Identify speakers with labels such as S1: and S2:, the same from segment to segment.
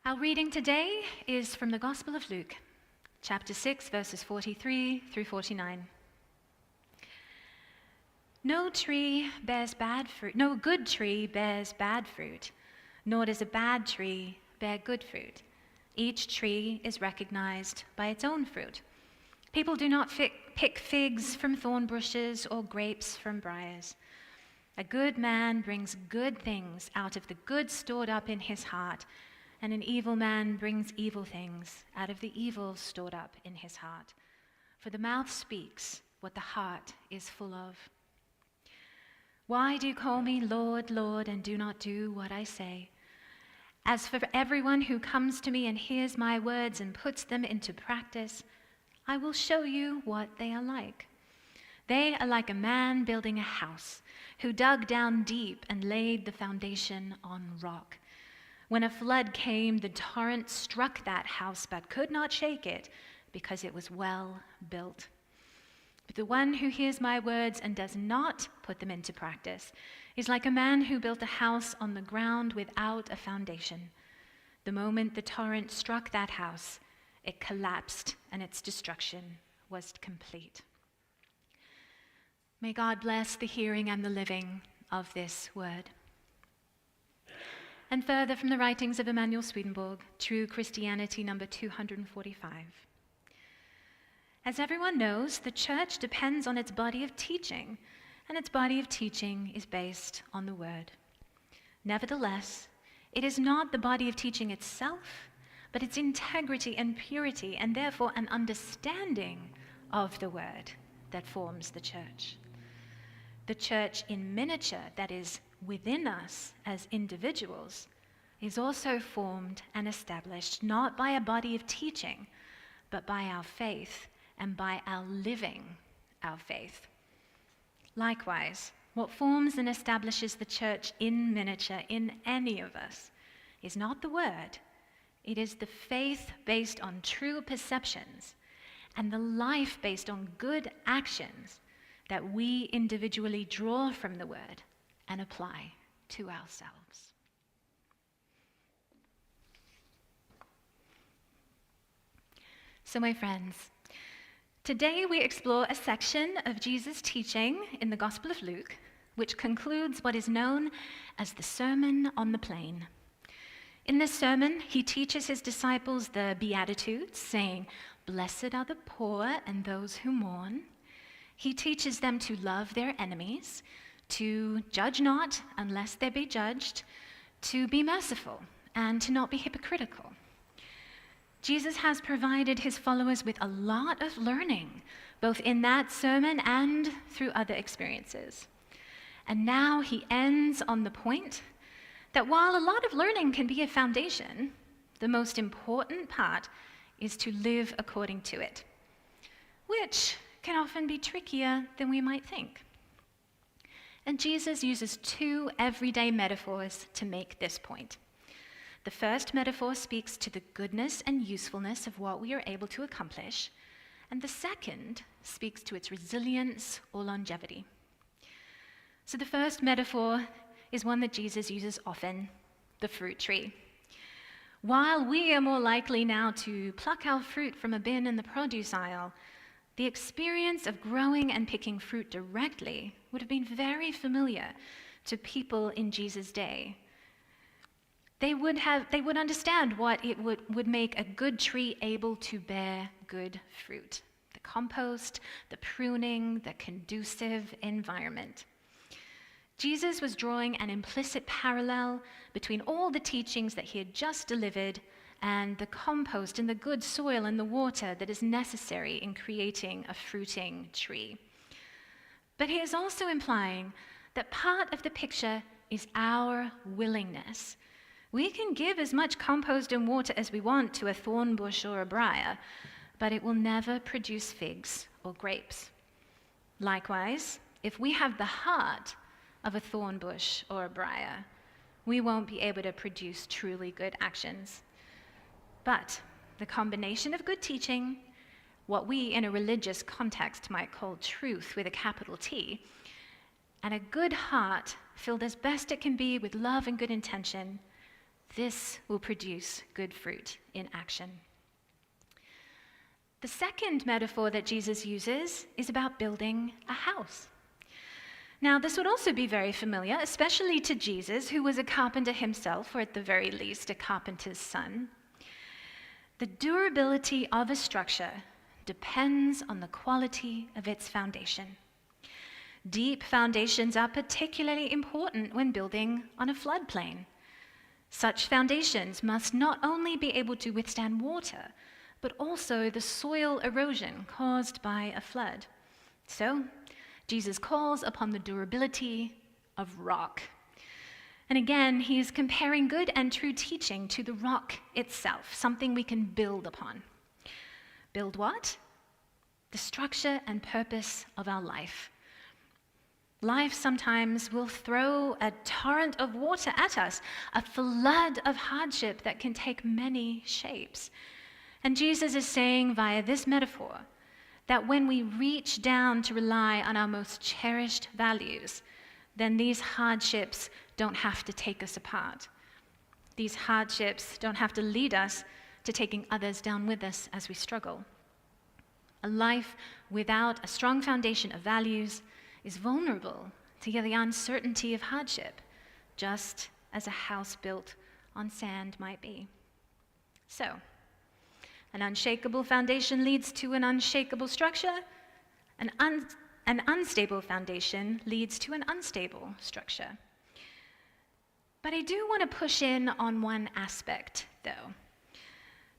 S1: Our reading today is from the Gospel of Luke, chapter 6, verses 43 through 49. No good tree bears bad fruit, nor does a bad tree bear good fruit. Each tree is recognized by its own fruit. People do not pick figs from thorn bushes or grapes from briars. A good man brings good things out of the good stored up in his heart, and an evil man brings evil things out of the evil stored up in his heart. For the mouth speaks what the heart is full of. Why do you call me Lord, Lord, and do not do what I say? As for everyone who comes to me and hears my words and puts them into practice, I will show you what they are like. They are like a man building a house who dug down deep and laid the foundation on rock. When a flood came, the torrent struck that house but could not shake it because it was well built. But the one who hears my words and does not put them into practice is like a man who built a house on the ground without a foundation. The moment the torrent struck that house, it collapsed and its destruction was complete. May God bless the hearing and the living of this word. And further from the writings of Emanuel Swedenborg, True Christianity number 245. As everyone knows, the church depends on its body of teaching, and its body of teaching is based on the word. Nevertheless, it is not the body of teaching itself, but its integrity and purity, and therefore an understanding of the word that forms the church. The church in miniature, that is, within us as individuals, is also formed and established not by a body of teaching, but by our faith and by our living our faith. Likewise, what forms and establishes the church in miniature in any of us is not the word, it is the faith based on true perceptions and the life based on good actions that we individually draw from the word and apply to ourselves. So, my friends, today we explore a section of Jesus' teaching in the Gospel of Luke, which concludes what is known as the Sermon on the Plain. In this sermon, he teaches his disciples the Beatitudes, saying, "Blessed are the poor and those who mourn." He teaches them to love their enemies, to judge not unless they be judged, to be merciful, and to not be hypocritical. Jesus has provided his followers with a lot of learning, both in that sermon and through other experiences. And now he ends on the point that while a lot of learning can be a foundation, the most important part is to live according to it, which can often be trickier than we might think. And Jesus uses two everyday metaphors to make this point. The first metaphor speaks to the goodness and usefulness of what we are able to accomplish, and the second speaks to its resilience or longevity. So the first metaphor is one that Jesus uses often, the fruit tree. While we are more likely now to pluck our fruit from a bin in the produce aisle, the experience of growing and picking fruit directly would have been very familiar to people in Jesus' day. They would understand what it would make a good tree able to bear good fruit. The compost, the pruning, the conducive environment. Jesus was drawing an implicit parallel between all the teachings that he had just delivered and the compost and the good soil and the water that is necessary in creating a fruiting tree. But he is also implying that part of the picture is our willingness. We can give as much compost and water as we want to a thorn bush or a briar, but it will never produce figs or grapes. Likewise, if we have the heart of a thorn bush or a briar, we won't be able to produce truly good actions. But the combination of good teaching, what we in a religious context might call truth with a capital T, and a good heart filled as best it can be with love and good intention, This will produce good fruit in action. The second metaphor that Jesus uses is about building a house. Now, this would also be very familiar, especially to Jesus, who was a carpenter himself, or at the very least, a carpenter's son. The durability of a structure depends on the quality of its foundation. Deep foundations are particularly important when building on a floodplain. Such foundations must not only be able to withstand water, but also the soil erosion caused by a flood. So, Jesus calls upon the durability of rock. And again, he's comparing good and true teaching to the rock itself, something we can build upon. Build what? The structure and purpose of our life. Life sometimes will throw a torrent of water at us, a flood of hardship that can take many shapes. And Jesus is saying via this metaphor that when we reach down to rely on our most cherished values, then these hardships don't have to take us apart. These hardships don't have to lead us to taking others down with us as we struggle. A life without a strong foundation of values is vulnerable to the uncertainty of hardship, just as a house built on sand might be. So, an unshakable foundation leads to an unshakable structure. An unstable foundation leads to an unstable structure. But I do want to push in on one aspect, though,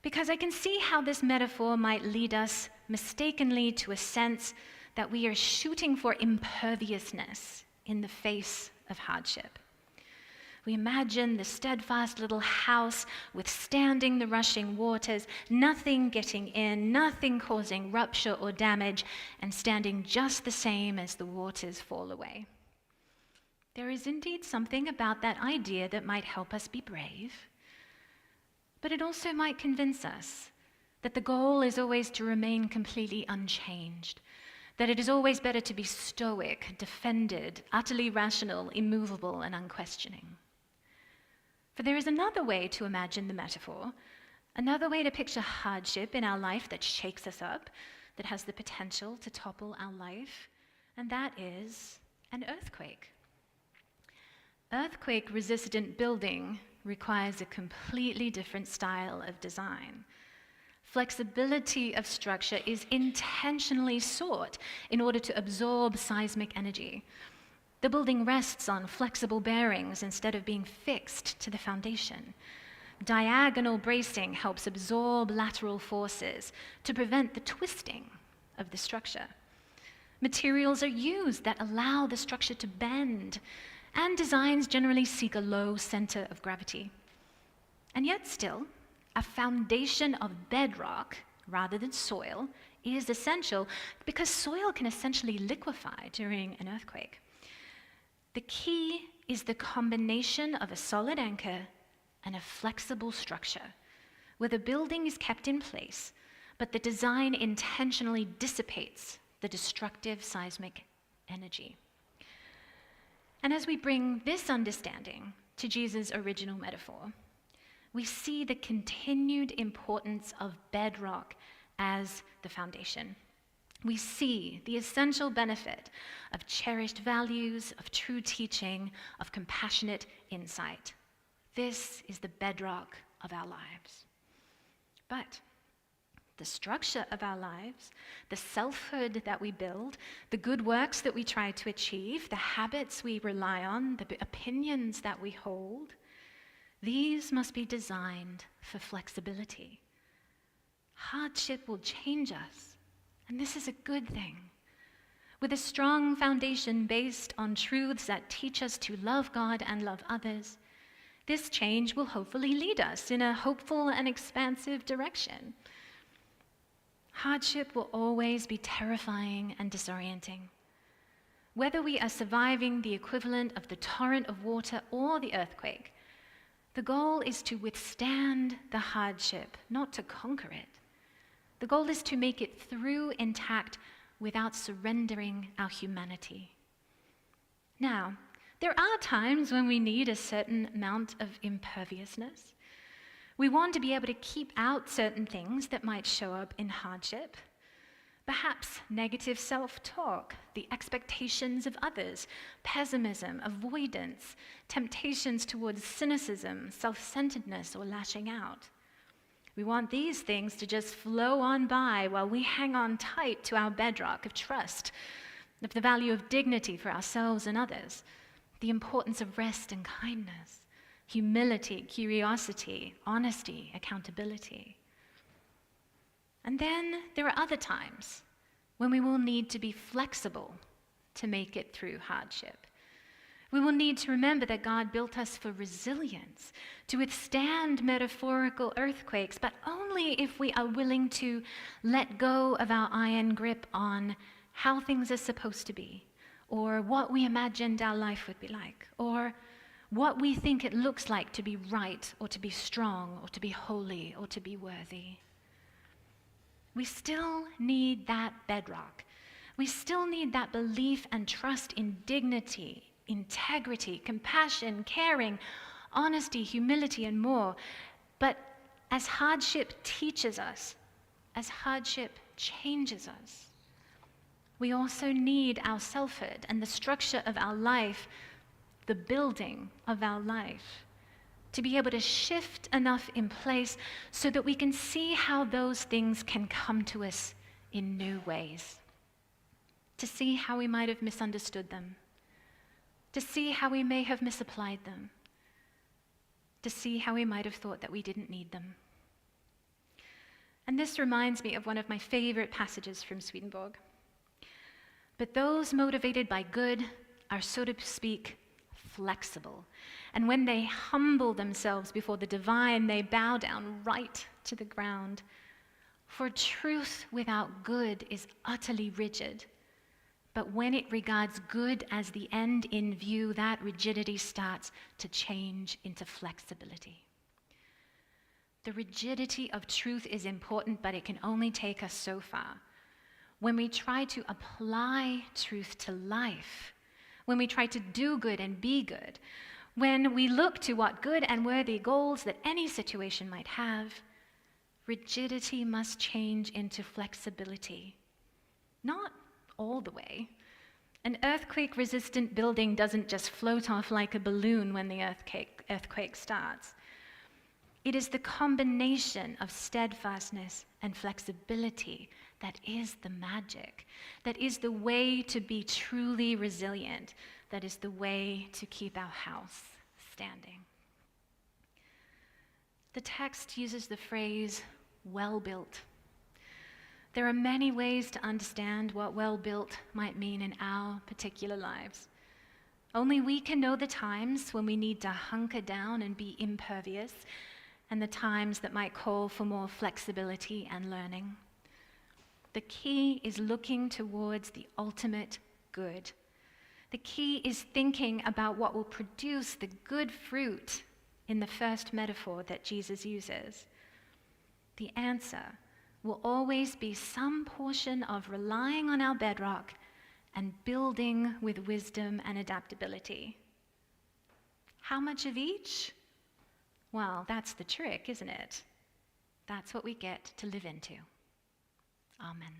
S1: because I can see how this metaphor might lead us mistakenly to a sense that we are shooting for imperviousness in the face of hardship. We imagine the steadfast little house withstanding the rushing waters, nothing getting in, nothing causing rupture or damage, and standing just the same as the waters fall away. There is indeed something about that idea that might help us be brave, but it also might convince us that the goal is always to remain completely unchanged, that it is always better to be stoic, defended, utterly rational, immovable, and unquestioning. For there is another way to imagine the metaphor, another way to picture hardship in our life that shakes us up, that has the potential to topple our life, and that is an earthquake. Earthquake-resistant building requires a completely different style of design. Flexibility of structure is intentionally sought in order to absorb seismic energy. The building rests on flexible bearings instead of being fixed to the foundation. Diagonal bracing helps absorb lateral forces to prevent the twisting of the structure. Materials are used that allow the structure to bend, and designs generally seek a low center of gravity. And yet still, a foundation of bedrock rather than soil is essential because soil can essentially liquefy during an earthquake. The key is the combination of a solid anchor and a flexible structure, where the building is kept in place, but the design intentionally dissipates the destructive seismic energy. And as we bring this understanding to Jesus' original metaphor, we see the continued importance of bedrock as the foundation. We see the essential benefit of cherished values, of true teaching, of compassionate insight. This is the bedrock of our lives. But the structure of our lives, the selfhood that we build, the good works that we try to achieve, the habits we rely on, the opinions that we hold, these must be designed for flexibility. Hardship will change us, and this is a good thing. With a strong foundation based on truths that teach us to love God and love others, this change will hopefully lead us in a hopeful and expansive direction. Hardship will always be terrifying and disorienting. Whether we are surviving the equivalent of the torrent of water or the earthquake, the goal is to withstand the hardship, not to conquer it. The goal is to make it through intact without surrendering our humanity. Now, There are times when we need a certain amount of imperviousness. We want to be able to keep out certain things that might show up in hardship. Perhaps negative self-talk, the expectations of others, pessimism, avoidance, temptations towards cynicism, self-centeredness, or lashing out. We want these things to just flow on by while we hang on tight to our bedrock of trust, of the value of dignity for ourselves and others, the importance of rest and kindness, humility, curiosity, honesty, accountability. And then there are other times when we will need to be flexible to make it through hardship. We will need to remember that God built us for resilience, to withstand metaphorical earthquakes, but only if we are willing to let go of our iron grip on how things are supposed to be, or what we imagined our life would be like, or what we think it looks like to be right, or to be strong, or to be holy, or to be worthy. We still need that bedrock. We still need that belief and trust in dignity, integrity, compassion, caring, honesty, humility, and more. But as hardship teaches us, as hardship changes us, we also need our selfhood and the structure of our life, the building of our life, to be able to shift enough in place so that we can see how those things can come to us in new ways, to see how we might have misunderstood them, to see how we may have misapplied them, to see how we might have thought that we didn't need them. And this reminds me of one of my favorite passages from Swedenborg. But those motivated by good are, so to speak, flexible. And when they humble themselves before the divine, they bow down right to the ground. For truth without good is utterly rigid. But when it regards good as the end in view, that rigidity starts to change into flexibility. The rigidity of truth is important, but it can only take us so far. When we try to apply truth to life, when we try to do good and be good, when we look to what good and worthy goals that any situation might have, rigidity must change into flexibility. Not all the way. An earthquake-resistant building doesn't just float off like a balloon when the earthquake starts. It is the combination of steadfastness and flexibility that is the magic, that is the way to be truly resilient, that is the way to keep our house standing. The text uses the phrase, well-built. There are many ways to understand what well-built might mean in our particular lives. Only we can know the times when we need to hunker down and be impervious, and the times that might call for more flexibility and learning. The key is looking towards the ultimate good. The key is thinking about what will produce the good fruit in the first metaphor that Jesus uses. The answer will always be some portion of relying on our bedrock and building with wisdom and adaptability. How much of each? Well, that's the trick, isn't it? That's what we get to live into. Amen.